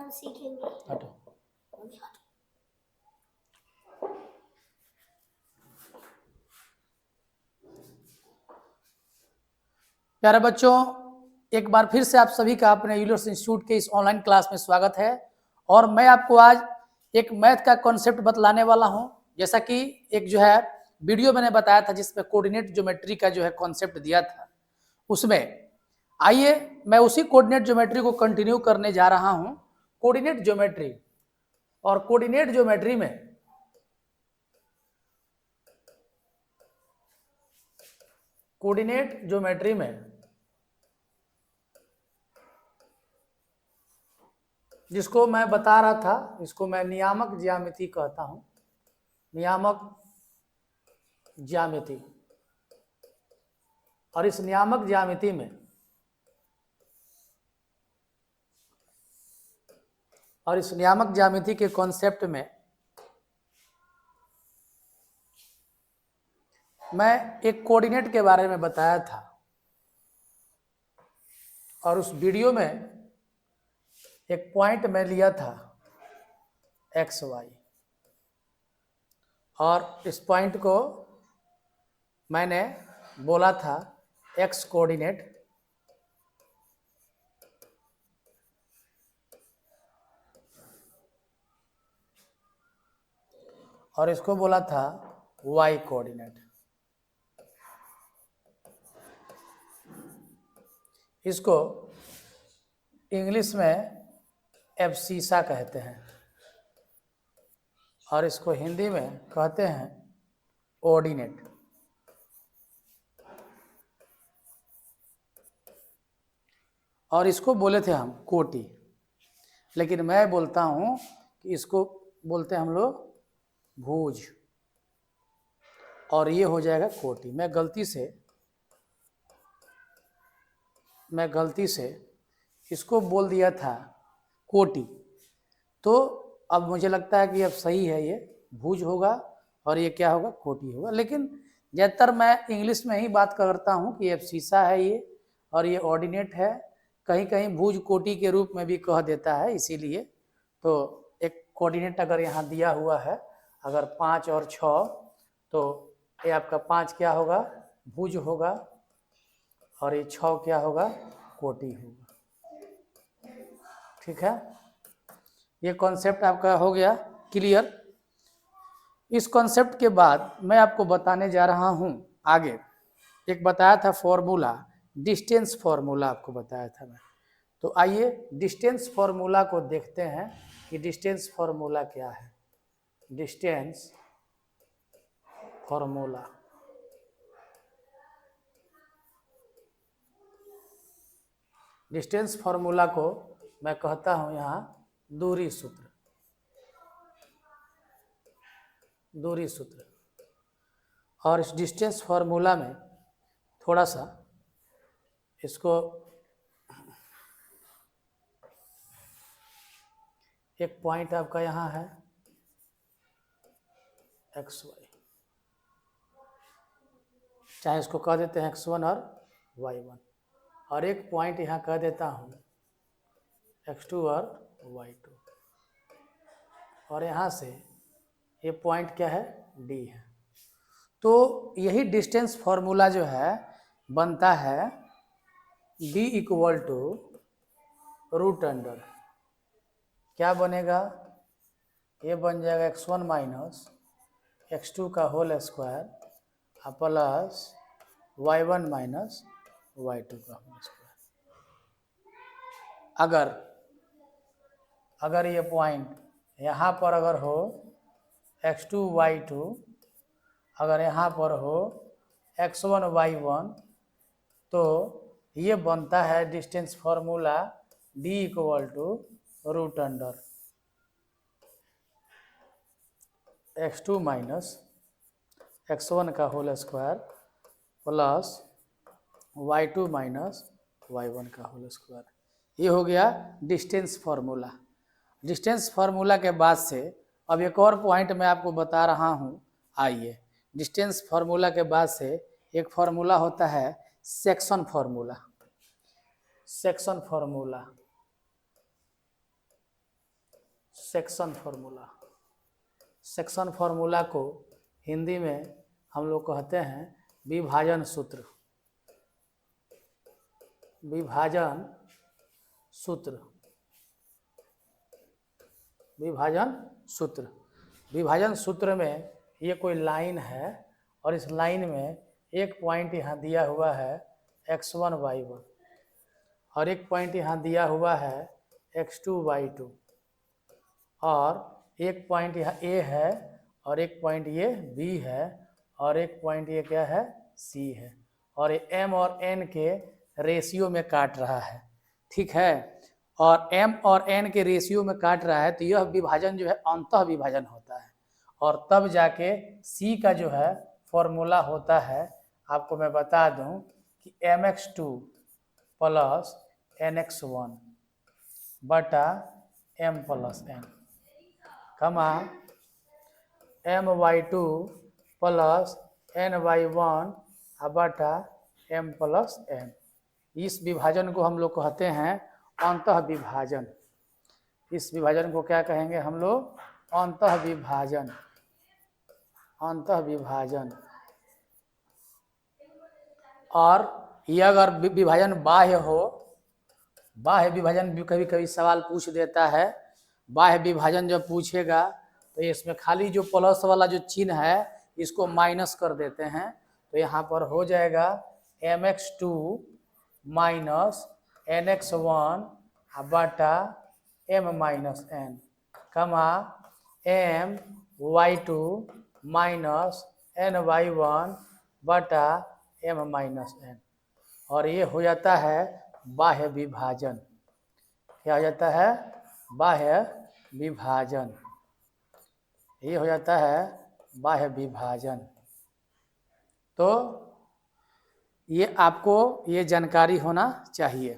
हम सीखेंगे। हटो। प्यारे बच्चों, एक बार फिर से आप सभी का अपने यूलियर्स इंस्टीट्यूट के इस ऑनलाइन क्लास में स्वागत है। और मैं आपको आज एक मैथ का कॉन्सेप्ट बतलाने वाला हूं। जैसा कि एक जो है वीडियो मैंने बताया था जिसमें कोऑर्डिनेट ज्योमेट्री का जो है कॉन्सेप्ट दिया था, उसमें आइए मैं उसी कोऑर्डिनेट ज्योमेट्री को कंटिन्यू करने जा रहा हूं। कोऑर्डिनेट ज्योमेट्री और कोऑर्डिनेट ज्योमेट्री में जिसको मैं बता रहा था, इसको मैं नियामक ज्यामिति कहता हूं। नियामक ज्यामिति। और इस नियामक ज्यामिति के कॉन्सेप्ट में मैं एक कोऑर्डिनेट के बारे में बताया था, और उस वीडियो में एक पॉइंट मैं लिया था एक्स वाई, और इस पॉइंट को मैंने बोला था एक्स कोऑर्डिनेट, और इसको बोला था वाई कोऑर्डिनेट। इसको इंग्लिश में एब्सीसा कहते हैं, और इसको हिंदी में कहते हैं ऑर्डिनेट। और इसको बोले थे हम कोटि, लेकिन मैं बोलता हूं कि इसको बोलते हैं हम लोग भुज, और ये हो जाएगा कोटि। मैं गलती से इसको बोल दिया था कोटि, तो अब मुझे लगता है कि अब सही है, ये भुज होगा और ये क्या होगा, कोटि होगा। लेकिन ज़्यादातर मैं इंग्लिश में ही बात करता हूँ कि एब्सीसा है ये, और ये ऑर्डिनेट है। कहीं कहीं भुज कोटि के रूप में भी कह देता है, इसीलिए। तो एक कोऑर्डिनेट अगर यहाँ दिया हुआ है, अगर 5 और 6, तो ये आपका 5 क्या होगा, भुज होगा, और ये 6 क्या होगा, कोटि होगा। ठीक है, ये कॉन्सेप्ट आपका हो गया क्लियर। इस कॉन्सेप्ट के बाद मैं आपको बताने जा रहा हूं आगे। एक बताया था फॉर्मूला, डिस्टेंस फॉर्मूला आपको बताया था मैं। तो आइए डिस्टेंस फॉर्मूला को देखते हैं कि डिस्टेंस फॉर्मूला क्या है। डिस्टेंस फॉर्मूला, डिस्टेंस फॉर्मूला को मैं कहता हूं यहाँ दूरी सूत्र। दूरी सूत्र। और इस डिस्टेंस फॉर्मूला में थोड़ा सा इसको एक पॉइंट आपका यहाँ है एक्स वाई, चाहे इसको कह देते हैं x1 और y1, और एक पॉइंट यहाँ कह देता हूँ x2 और y2, और यहाँ से ये पॉइंट क्या है, D है। तो यही डिस्टेंस फॉर्मूला जो है बनता है D equal to root under, क्या बनेगा, ये बन जाएगा x1 माइनस x2 का whole square plus y1 minus y2 का होल स्क्वायर। अगर ये पॉइंट यहाँ पर अगर हो x2 y2, अगर यहाँ पर हो x1 y1, तो ये बनता है distance formula D equal to root under x2 minus x1 का whole square plus y2 minus y1 का होल स्क्वायर। ये हो गया डिस्टेंस फार्मूला। डिस्टेंस फार्मूला के बाद से अब एक और पॉइंट मैं आपको बता रहा हूँ। आइए, डिस्टेंस फार्मूला के बाद से एक फार्मूला होता है section formula. Section formula, section formula. Section formula को हिंदी में हम लोग कहते हैं विभाजन सूत्र। विभाजन सूत्र। विभाजन सूत्र। विभाजन सूत्र में ये कोई लाइन है और इस लाइन में एक पॉइंट यहाँ दिया हुआ है x1 y1 और एक पॉइंट यहाँ दिया हुआ है x2 y2 और एक पॉइंट यहाँ A है और एक पॉइंट ये B है और एक पॉइंट ये क्या है C है और ये M और N के रेशियो में काट रहा है, ठीक है। और M और N के रेशियो में काट रहा है तो यह विभाजन जो है अंतः विभाजन होता है और तब जाके C का जो है फॉर्मूला होता है, आपको मैं बता दूं कि mx2 प्लस nx1 बटा m प्लस n कमा my2 प्लस ny1 बटा m प्लस n। इस विभाजन को हम लोग कहते हैं अंतः विभाजन। इस विभाजन को क्या कहेंगे हम लोग? अंतः विभाजन। अंतः विभाजन। और ये अगर विभाजन बाह्य हो, बाह्य विभाजन भी कभी कभी सवाल पूछ देता है। बाह्य विभाजन जब पूछेगा तो इसमें खाली जो प्लस वाला जो चिन्ह है इसको माइनस कर देते हैं, तो यहाँ पर हो जाएगा mx2 माइनस nx1 बटा m माइनस n कमा my2 माइनस ny1 बटा m माइनस n। और ये हो जाता है बाह्य विभाजन। क्या हो जाता है? बाह्य विभाजन। ये हो जाता है बाह्य विभाजन। तो ये आपको ये जानकारी होना चाहिए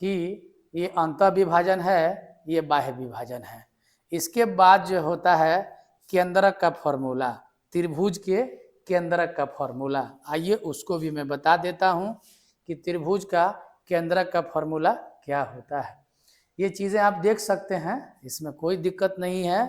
कि ये अंतः विभाजन है, ये बाह्य विभाजन है। इसके बाद जो होता है केंद्रक का फॉर्मूला, त्रिभुज के केंद्रक का फॉर्मूला। आइए उसको भी मैं बता देता हूँ कि त्रिभुज का केंद्रक का फॉर्मूला क्या होता है। ये चीज़ें आप देख सकते हैं, इसमें कोई दिक्कत नहीं है।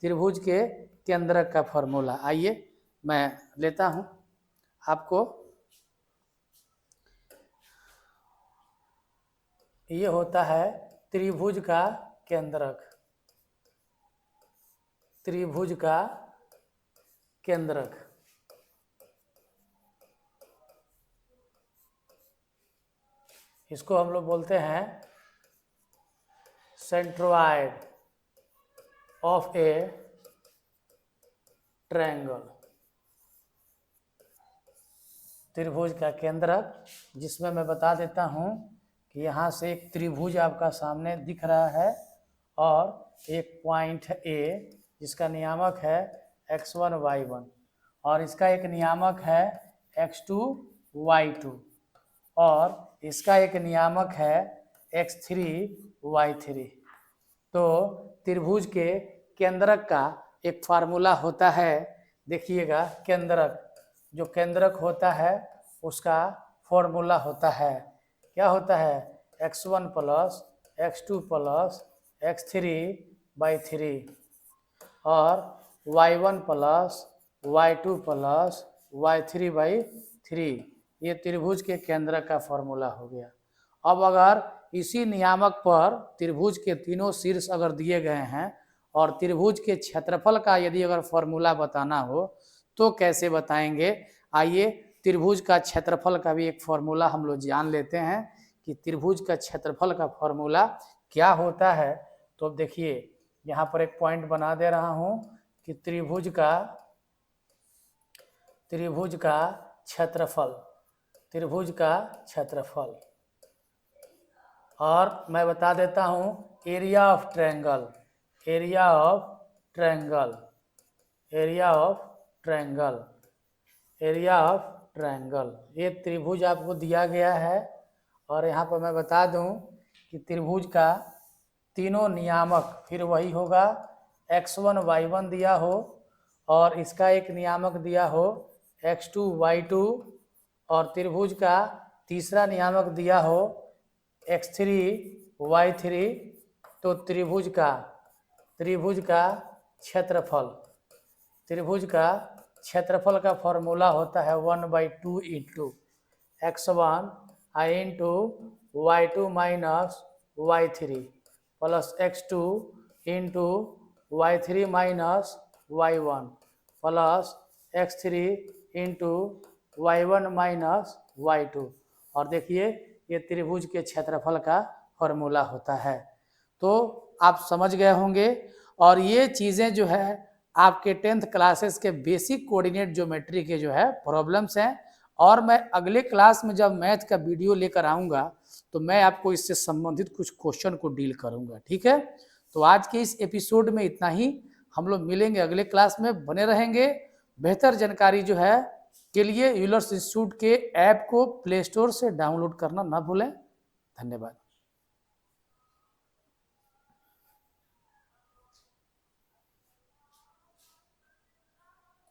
त्रिभुज के केंद्रक का फॉर्मूला आइए मैं लेता हूँ आपको। ये होता है त्रिभुज का केंद्रक। त्रिभुज का केंद्रक। इसको हम लोग बोलते हैं सेंट्रोइड ऑफ ए ट्रायंगल। त्रिभुज का केंद्रक, जिसमें मैं बता देता हूँ कि यहाँ से एक त्रिभुज आपका सामने दिख रहा है और एक पॉइंट A जिसका नियामक है x1 y1 और इसका एक नियामक है x2 y2 और इसका एक नियामक है x3 y3। तो त्रिभुज के केंद्रक का एक फार्मूला होता है, देखिएगा केंद्रक, जो केंद्रक होता है उसका फॉर्मूला होता है, क्या होता है? x1 plus x2 plus x3/3 और y1 plus y2 plus y3/3। ये त्रिभुज के केंद्रक का फॉर्मूला हो गया। अब अगर इसी नियामक पर त्रिभुज के तीनों शीर्ष अगर दिए गए हैं और त्रिभुज के क्षेत्रफल का यदि अगर फॉर्मूला बताना हो तो कैसे बताएंगे? आइए त्रिभुज का क्षेत्रफल का भी एक फॉर्मूला हम लोग जान लेते हैं कि त्रिभुज का क्षेत्रफल का फॉर्मूला क्या होता है। तो अब देखिए यहाँ पर एक पॉइंट बना दे रहा हूँ कि त्रिभुज का क्षेत्रफल, त्रिभुज का क्षेत्रफल। और मैं बता देता हूँ area of triangle, area of triangle, area of triangle, area of triangle. ये त्रिभुज आपको दिया गया है और यहाँ पर मैं बता दूं कि त्रिभुज का तीनों नियामक फिर वही होगा, x1 y1 दिया हो और इसका एक नियामक दिया हो x2 y2 और त्रिभुज का तीसरा नियामक दिया हो x3 y3। तो त्रिभुज का त्रिभुज का क्षेत्रफल, त्रिभुज का क्षेत्रफल का फॉर्मूला होता है 1/2 into x1 into y2 minus y3 plus x2 into y3 minus y1 plus x3 into y1 minus y2। और देखिए ये त्रिभुज के क्षेत्रफल का फॉर्मूला होता है। तो आप समझ गए होंगे, और ये चीज़ें जो है आपके 10th क्लासेस के बेसिक कोऑर्डिनेट ज्योमेट्री के जो है प्रॉब्लम्स हैं। और मैं अगले क्लास में जब मैथ का वीडियो लेकर आऊँगा तो मैं आपको इससे संबंधित कुछ क्वेश्चन को डील करूँगा, ठीक है। तो आज के इस एपिसोड में इतना ही, हम लोग मिलेंगे अगले क्लास में, बने रहेंगे। बेहतर जानकारी जो है के लिए यूलर्स इंस्टीट्यूट के ऐप को प्ले स्टोर से डाउनलोड करना ना भूलें। धन्यवाद।